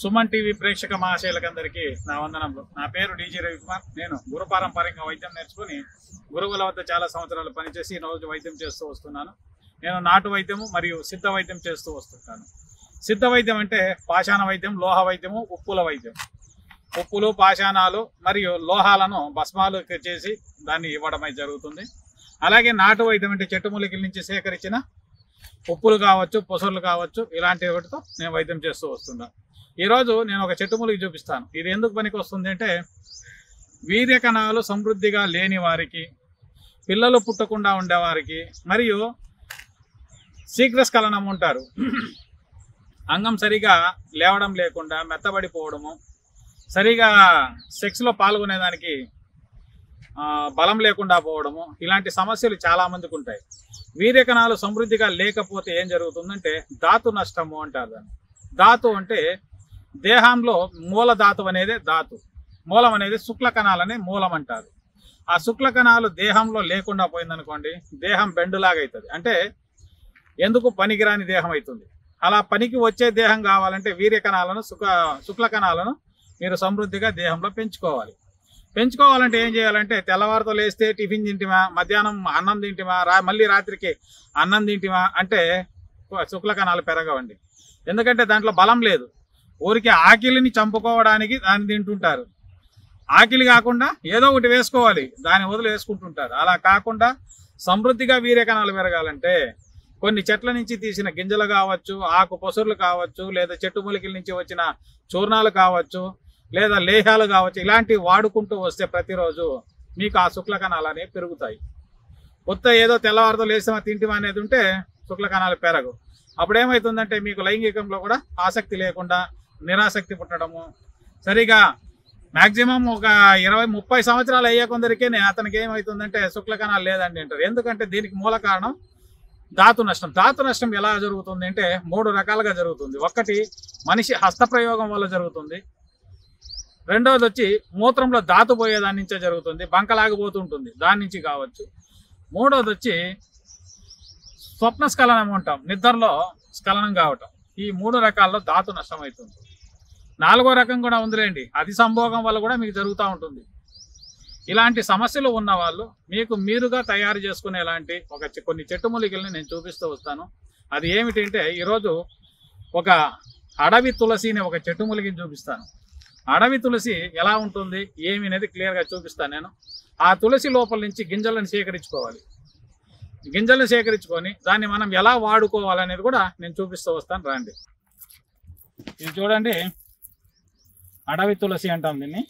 Suman TV ప్రేక్షక మహాశయులకందరికీ నా వందనములు. నా పేరు డీజీ రవికుమార్. నేను గురుపారంపర్యంగా వైద్యం నేర్చుకుని గురువుల వద్ద చాలా సంవత్సరాలు పనిచేసి రోజు వైద్యం చేస్తూ వస్తున్నాను. నేను నాటు వైద్యము మరియు సిద్ధ వైద్యం చేస్తూ వస్తుంటాను. సిద్ధ వైద్యం అంటే పాషాణ వైద్యం, లోహ వైద్యము, ఉప్పుల వైద్యం. ఉప్పులు, పాషాణాలు మరియు లోహాలను భస్మాలు చేసి దాన్ని ఇవ్వడమై జరుగుతుంది. అలాగే నాటు వైద్యం అంటే చెట్టు మూలికల నుంచి సేకరించిన ఉప్పులు కావచ్చు, పొసర్లు కావచ్చు, ఇలాంటి వాటితో నేను వైద్యం చేస్తూ వస్తున్నాను. ఈరోజు నేను ఒక చెట్టు మూలిక చూపిస్తాను. ఇది ఎందుకు పనికి వస్తుంది అంటే, వీర్య కణాలు సమృద్ధిగా లేని వారికి, పిల్లలు పుట్టకుండా ఉండేవారికి, మరియు శీఘ్రస్ఖలనం ఉంటారు, అంగం సరిగా లేవడం లేకుండా మెత్తబడిపోవడము, సరిగా సెక్స్లో పాల్గొనేదానికి బలం లేకుండా పోవడము, ఇలాంటి సమస్యలు చాలామందికి ఉంటాయి. వీర్య కణాలు సమృద్ధిగా లేకపోతే ఏం జరుగుతుందంటే ధాతు నష్టము అంటారు దాన్ని. ధాతు అంటే దేహంలో మూల ధాతు అనేది ధాతు, మూలం అనేది శుక్ల కణాలనే మూలం అంటారు. ఆ శుక్ల కణాలు దేహంలో లేకుండా పోయిందనుకోండి, దేహం బెండులాగా అవుతుంది. అంటే ఎందుకు పనికిరాని దేహం అవుతుంది. అలా పనికి వచ్చే దేహం కావాలంటే వీర్య కణాలను, శుక్ల కణాలను మీరు సమృద్ధిగా దేహంలో పెంచుకోవాలంటే ఏం చేయాలంటే, తెల్లవారితో లేస్తే టిఫిన్ తింటిమా, మధ్యాహ్నం అన్నం తింటిమా, మళ్ళీ రాత్రికి అన్నం తింటిమా అంటే శుక్ల కణాలు పెరగవండి. ఎందుకంటే దాంట్లో బలం లేదు. ఊరికి ఆకిలిని చంపుకోవడానికి దాన్ని తింటుంటారు. ఆకిలి కాకుండా ఏదో ఒకటి వేసుకోవాలి, దాన్ని వదిలి వేసుకుంటుంటారు. అలా కాకుండా సమృద్ధిగా వీర్య కణాలు పెరగాలంటే కొన్ని చెట్ల నుంచి తీసిన గింజలు కావచ్చు, ఆకు పొసర్లు కావచ్చు, లేదా చెట్టు మూలికల నుంచి వచ్చిన చూర్ణాలు కావచ్చు, లేదా లేహాలు కావచ్చు, ఇలాంటివి వాడుకుంటూ వస్తే ప్రతిరోజు మీకు ఆ శుక్ల కణాలు అనేవి పెరుగుతాయి. కొత్త ఏదో తెల్లవారితో లేసామా తింటిమా అనేది ఉంటే శుక్ల కణాలు పెరగు. అప్పుడేమవుతుందంటే మీకు లైంగికంలో కూడా ఆసక్తి లేకుండా నిరాసక్తి పుట్టడము, సరిగా మ్యాక్సిమం ఒక 20-30 సంవత్సరాలు అయ్యే కొందరికే అతనికి ఏమవుతుందంటే శుక్ల కణాలు లేదండి అంటారు. ఎందుకంటే దీనికి మూల కారణం ధాతు నష్టం. ధాతు నష్టం ఎలా జరుగుతుంది అంటే 3 రకాలుగా జరుగుతుంది. ఒకటి మనిషి హస్తప్రయోగం వల్ల జరుగుతుంది. రెండవది వచ్చి మూత్రంలో ధాతు పోయేదాని నుంచే జరుగుతుంది, బంకలాగిపోతుంటుంది, దాని నుంచి కావచ్చు. మూడవది వచ్చి స్వప్న స్ఖలనం ఉంటాం, నిద్రలో స్ఖలనం కావటం. ఈ 3 రకాల్లో ధాతు నష్టం అవుతుంది. 4వ రకం కూడా ఉందిలేండి, అతి సంభోగం వల్ల కూడా మీకు జరుగుతూ ఉంటుంది. ఇలాంటి సమస్యలు ఉన్న వాళ్ళు మీకు మీరుగా తయారు చేసుకునేలాంటి కొన్ని చెట్టు మూలికల్ని నేను చూపిస్తూ వస్తాను. అది ఏమిటంటే, ఈరోజు ఒక అడవి తులసి అనే ఒక చెట్టు మూలికని చూపిస్తాను. అడవి తులసి ఎలా ఉంటుంది ఏమి అనేది క్లియర్గా చూపిస్తాను నేను. ఆ తులసి లోపల నుంచి గింజలను సేకరించుకోవాలి. గింజలను సేకరించుకొని దాన్ని మనం ఎలా వాడుకోవాలనేది కూడా నేను చూపిస్తూ వస్తాను, రండి. ఇది చూడండి, అడవి తులసి అంటాం దీన్ని.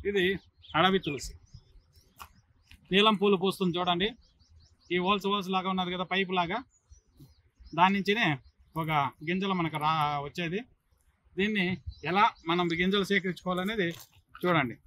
ఇది అడవి తులసి. నీలం పూలు పూస్తుంది చూడండి. ఈ హోల్స్ లాగా ఉన్నది కదా, పైపు లాగా, దాని నుంచినే ఒక గింజలు మనకు వచ్చేది. దీన్ని ఎలా మనం గింజలు సేకరించుకోవాలనేది చూడండి.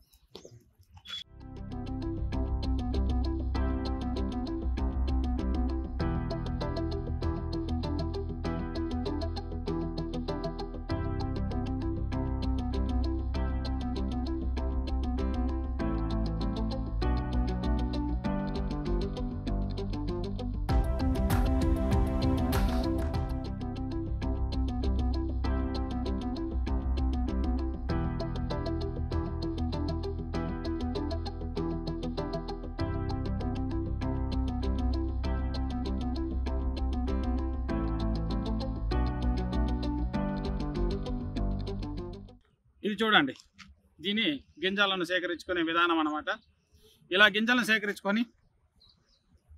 ఇది చూడండి, దీని గింజలను సేకరించుకునే విధానం అన్నమాట. ఇలా గింజలను సేకరించుకొని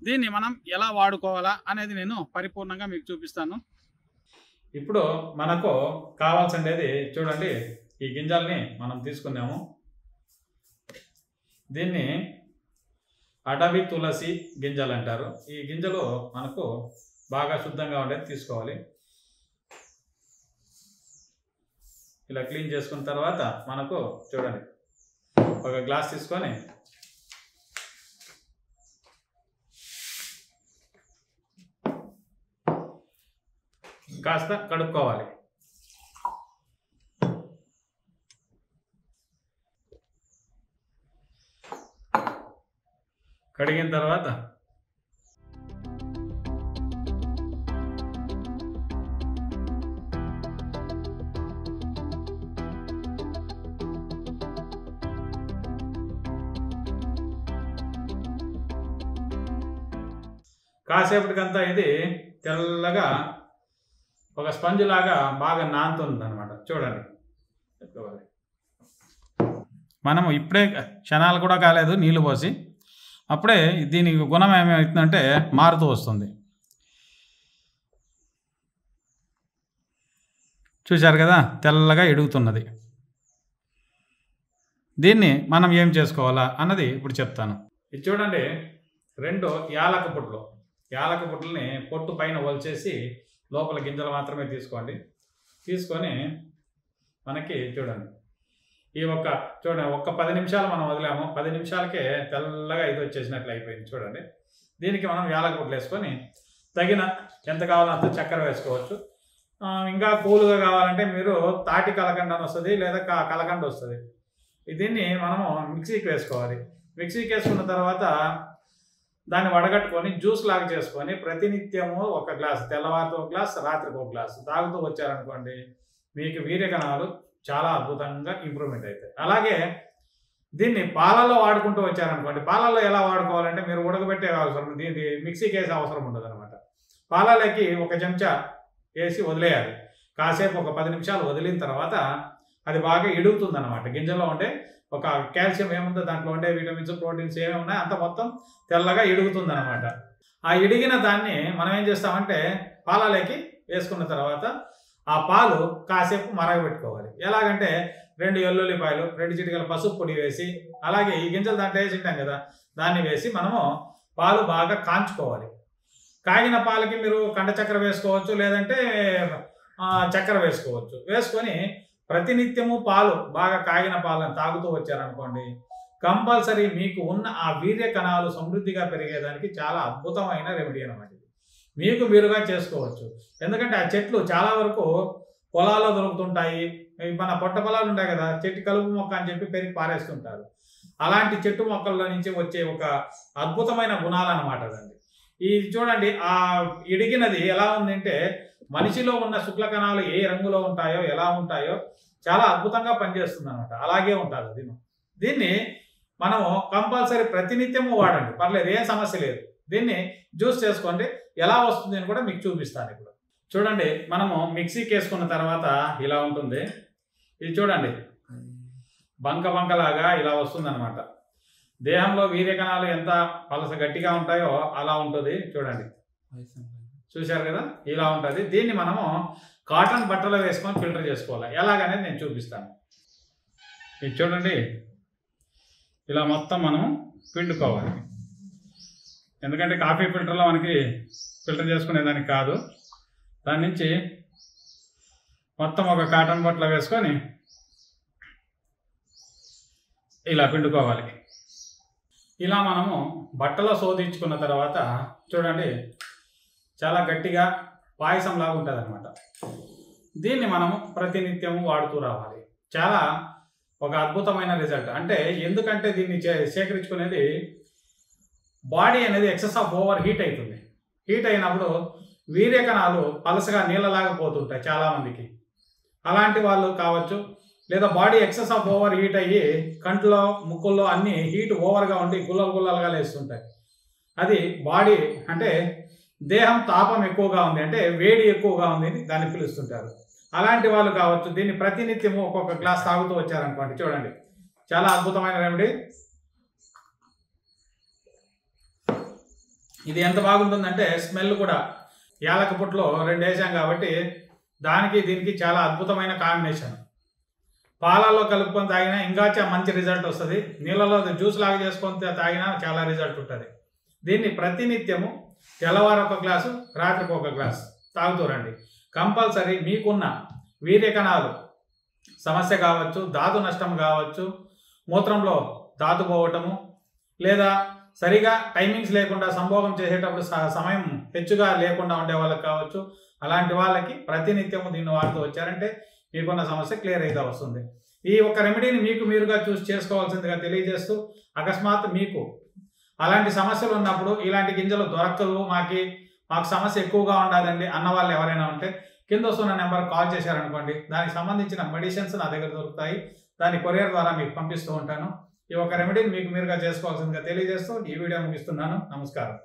దీన్ని మనం ఎలా వాడుకోవాలా అనేది నేను పరిపూర్ణంగా మీకు చూపిస్తాను. ఇప్పుడు మనకు కావాల్సింది చూడండి, ఈ గింజల్ని మనం తీసుకున్నాము. దీన్ని అడవి తులసి గింజలు అంటారు. ఈ గింజలు మనకు బాగా శుద్ధంగా ఉండేది తీసుకోవాలి. ఇలా క్లీన్ చేసుకున్న తర్వాత మనకు చూడండి, ఒక గ్లాస్ తీసుకొని కాస్త కడుక్కోవాలి. కడిగిన తర్వాత కాసేపటికంతా ఇది తెల్లగా ఒక స్పంజ్ లాగా బాగా నానుతుంది అనమాట. చూడండి, మనము ఇప్పుడే క్షణాలు కూడా కాలేదు నీళ్ళు పోసి, అప్పుడే దీని గుణం ఏమవుతుందంటే మారుతూ వస్తుంది. చూశారు కదా, తెల్లగా ఎడుగుతున్నది. దీన్ని మనం ఏం చేసుకోవాలా అన్నది ఇప్పుడు చెప్తాను. ఇది చూడండి, 2 యాలక పుట్లు. యాలక పుట్లని పొట్టు పైన ఒలిచేసి లోపల గింజలు మాత్రమే తీసుకోండి. తీసుకొని మనకి చూడండి, ఈ చూడండి ఒక్క 10 నిమిషాలు మనం వదిలాము. 10 నిమిషాలకే తెల్లగా ఇది వచ్చేసినట్లు అయిపోయింది. చూడండి, దీనికి మనం యాలక పుట్లు వేసుకొని తగిన ఎంత కావాలో అంత చక్కెర వేసుకోవచ్చు. ఇంకా కూల్గా కావాలంటే మీరు తాటి కలకండ అని వస్తుంది, లేదా కలకండ వస్తుంది. దీన్ని మనము మిక్సీకి వేసుకోవాలి. మిక్సీకి వేసుకున్న తర్వాత దాన్ని వడగట్టుకొని జ్యూస్ లాగా చేసుకొని ప్రతినిత్యము 1 గ్లాస్, తెల్లవారితో 1 గ్లాస్, రాత్రికి 1 గ్లాస్ తాగుతూ వచ్చారనుకోండి, మీకు వీర్యకణాలు చాలా అద్భుతంగా ఇంప్రూవ్మెంట్ అవుతాయి. అలాగే దీన్ని పాలలో వాడుకుంటూ వచ్చారనుకోండి, పాలలో ఎలా వాడుకోవాలంటే మీరు ఉడకబెట్టే అవసరం, దీన్ని మిక్సీకి వేసే అవసరం ఉండదు అనమాట. పాలలోకి 1 చెంచా వేసి వదిలేయాలి. కాసేపు ఒక 10 నిమిషాలు వదిలిన తర్వాత అది బాగా ఎడుగుతుంది అనమాట. గింజల్లో ఉండే ఒక కాల్షియం ఏముందో, దాంట్లో ఉండే విటమిన్స్, ప్రోటీన్స్ ఏమేమి ఉన్నాయో అంత మొత్తం తెల్లగా ఎడుగుతుంది అనమాట. ఆ ఎడిగిన దాన్ని మనం ఏం చేస్తామంటే పాలలోకి వేసుకున్న తర్వాత ఆ పాలు కాసేపు మరగబెట్టుకోవాలి. ఎలాగంటే 2 ఎల్లుల్లిపాయలు, 2 చిటికల పసుపు పొడి వేసి, అలాగే ఈ గింజలు దాంట్లో వేసి ఉంటాం కదా, దాన్ని వేసి మనము పాలు బాగా కాంచుకోవాలి. కాగిన పాలకి మీరు కండ చక్కెర వేసుకోవచ్చు, లేదంటే చక్కెర వేసుకోవచ్చు. వేసుకొని ప్రతినిత్యము పాలు బాగా కాగిన పాలను తాగుతూ వచ్చారనుకోండి, కంపల్సరీ మీకు ఉన్న ఆ వీర్య కణాలు సమృద్ధిగా పెరిగేదానికి చాలా అద్భుతమైన రెమెడీ అనమాట. మీకు మీరుగా చేసుకోవచ్చు. ఎందుకంటే ఆ చెట్లు చాలా వరకు పొలాల్లో దొరుకుతుంటాయి. మన పొట్ట పొలాలు ఉంటాయి కదా, చెట్టు కలుపు మొక్క అని చెప్పి పెరిగి పారేస్తుంటారు. అలాంటి చెట్టు మొక్కల్లో నుంచి వచ్చే ఒక అద్భుతమైన గుణాలు అనమాట అదండి. ఈ చూడండి, ఆ ఇడిగినది ఎలా ఉందంటే మనిషిలో ఉన్న శుక్ల కణాలు ఏ రంగులో ఉంటాయో, ఎలా ఉంటాయో చాలా అద్భుతంగా పనిచేస్తుంది అనమాట. అలాగే ఉంటుంది దీన్ని మనము కంపల్సరీ ప్రతినిత్యము వాడండి, పర్లేదు, ఏం సమస్య లేదు. దీన్ని జ్యూస్ చేసుకోండి. ఎలా వస్తుంది అని కూడా మీకు చూపిస్తాను ఇప్పుడు. చూడండి, మనము మిక్సీకి వేసుకున్న తర్వాత ఇలా ఉంటుంది. ఇది చూడండి, బంకలాగా ఇలా వస్తుంది అనమాట. దేహంలో వీర్యకణాలు ఎంత పలస గట్టిగా ఉంటాయో అలా ఉంటుంది. చూడండి, చూశారు కదా, ఇలా ఉంటుంది. దీన్ని మనము కాటన్ బట్టలో వేసుకొని ఫిల్టర్ చేసుకోవాలి. ఎలాగనేది నేను చూపిస్తాను. ఇది చూడండి, ఇలా మొత్తం మనం పిండుకోవాలి. ఎందుకంటే కాఫీ ఫిల్టర్లో మనకి ఫిల్టర్ చేసుకునేదానికి కాదు. దాని నుంచి మొత్తం ఒక కాటన్ బట్టలో వేసుకొని ఇలా పిండుకోవాలి. ఇలా మనము బట్టలో శోధించుకున్న తర్వాత చూడండి, చాలా గట్టిగా పాయసం లాగా ఉంటుంది అనమాట. దీన్ని మనము ప్రతినిత్యము వాడుతూ రావాలి. చాలా ఒక అద్భుతమైన రిజల్ట్. అంటే ఎందుకంటే దీన్ని సేకరించుకునేది బాడీ అనేది ఎక్సెస్ ఆఫ్ ఓవర్ హీట్ అవుతుంది. హీట్ అయినప్పుడు వీర్యకణాలు పలసగా నీళ్ళలాగా పోతుంటాయి చాలామందికి. అలాంటి వాళ్ళు కావచ్చు, లేదా body excess of over heat అయ్యి కంట్లో, ముక్కుల్లో అన్నీ హీట్ ఓవర్గా ఉండి గుల్లలుగా లేస్తుంటాయి. అది బాడీ అంటే దేహం తాపం ఎక్కువగా ఉంది, అంటే వేడి ఎక్కువగా ఉంది అని దాన్ని పిలుస్తుంటారు. అలాంటి వాళ్ళు కావచ్చు. దీన్ని ప్రతినిత్యము ఒక్కొక్క గ్లాస్ తాగుతూ వచ్చారనుకోండి, చూడండి, చాలా అద్భుతమైన రెమెడీ. ఇది ఎంత బాగుంటుందంటే స్మెల్ కూడా యాలక పుట్లో 2 వేసాం కాబట్టి దానికి దీనికి చాలా అద్భుతమైన కాంబినేషన్. పాలల్లో కలుపుకొని తాగినా ఇంకా మంచి రిజల్ట్ వస్తుంది. నీళ్ళలో జ్యూస్ లాగా చేసుకొని తాగినా చాలా రిజల్ట్ ఉంటుంది. దీన్ని ప్రతినిత్యము తెల్లవారు 1 గ్లాసు, రాత్రికి 1 గ్లాసు తాగుతూ రండి. కంపల్సరీ మీకున్న వీర్యకణాలు సమస్య కావచ్చు, ధాతు నష్టం కావచ్చు, మూత్రంలో ధాతు పోవటము, లేదా సరిగా టైమింగ్స్ లేకుండా సంభోగం చేసేటప్పుడు సమయం హెచ్చుగా లేకుండా ఉండే వాళ్ళకి కావచ్చు. అలాంటి వాళ్ళకి ప్రతినిత్యము దీన్ని వాడుతూ వచ్చారంటే మీకున్న సమస్య క్లియర్ అయితే వస్తుంది. ఈ ఒక రెమెడీని మీకు మీరుగా చూసి చేసుకోవాల్సిందిగా తెలియజేస్తూ, అకస్మాత్ మీకు అలాంటి సమస్యలు ఉన్నప్పుడు ఇలాంటి గింజలు దొరకదు, మాకు సమస్య ఎక్కువగా ఉండదండి అన్న వాళ్ళు ఎవరైనా ఉంటే కింద వస్తున్న నెంబర్ కాల్ చేశారనుకోండి, దానికి సంబంధించిన మెడిసిన్స్ నా దగ్గర దొరుకుతాయి. దాన్ని కొరియర్ ద్వారా మీకు పంపిస్తూ ఉంటాను. ఈ ఒక రెమెడీని మీకు మీరుగా చేసుకోవాల్సిందిగా తెలియజేస్తూ ఈ వీడియో ముగిస్తున్నాను. నమస్కారం.